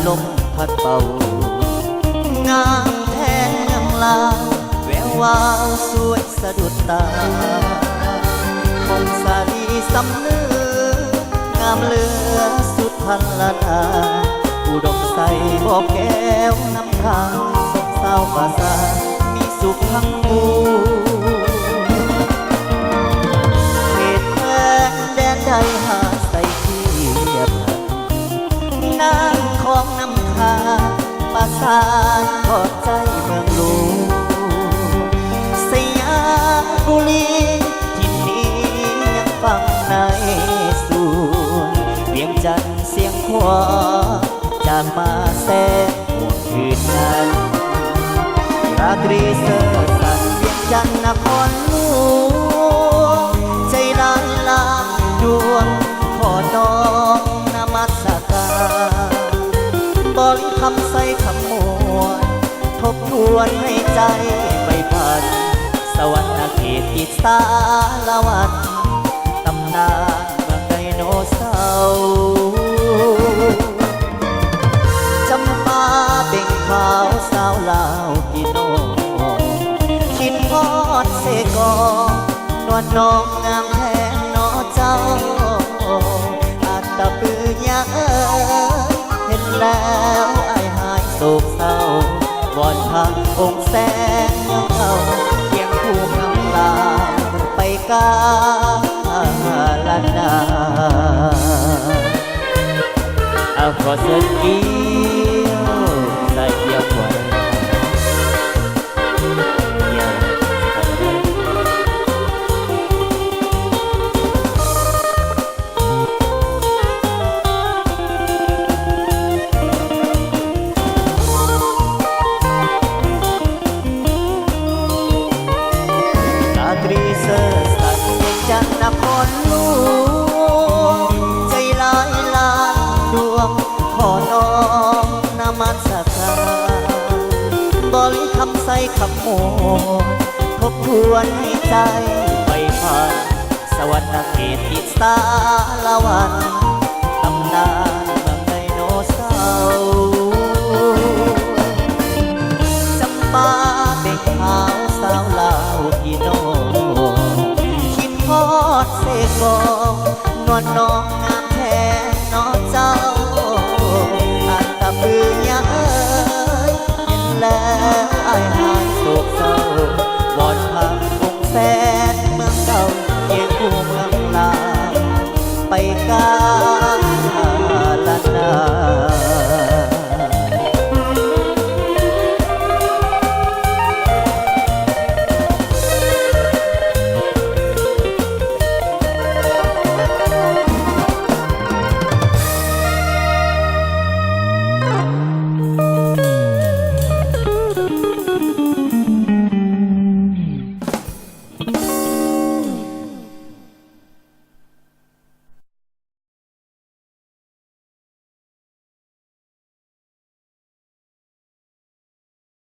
ลมพัดเป่างามแท้ยังลาแวววาวสวยสะดุดตาคงสาลีสำเนื้องามเหลือสุดพันละดาอุดมใสบอกแก้วน้ำทางสบสาวภาษามีสุขทั้งคู่เขตแคว้นแดนใดหาใส่เทียบน้ำของน้ำคาประสานกอดใจเมืองหลวงสยามบุรีที่นี้ยังฟังในสวนเวียงจันทร์เสียงขวาจากมาแสงห่วงคืนนั้นราตรีเสิร์สันเวียงจันทร์นครหลวงใจล้านลางดวงขอน้อมนมัสการบริคำใส่คำมวลทบทวนให้ใจไปพันสวรรค์เขตอิสาละวันตำนานเมืองไดโนเสาร์จำปาเบ่งขาวสาวลาวกิโนคิดทอดเสกอนวลน้องงามแท้นอเจ้าอาจตะปือยาเห็นแล้วไอ้หายโศกเศร้าวอนทางองค์แสงเมืองเขาเพียงผู้กำลาไปกาลนาเอาขอเสิร์ฟเกี่ยวใส่เกี่ยวขวดตรีเสิร์สันเวียงจันทร์นครหลวงใจลายลานดวงขอน้อมนมัสการบริคำใส่คำโมทบทวนให้ใจไปผ่านสวรรค์เขตอิสาละวันตำนานเมืองไดโนเสาร์จำปาเด็กขาวสาวลาวกิโนคิดทอดเสกนวลน้องงามแท้นอเจ้าอาจตะปือยาเห็นแล้ว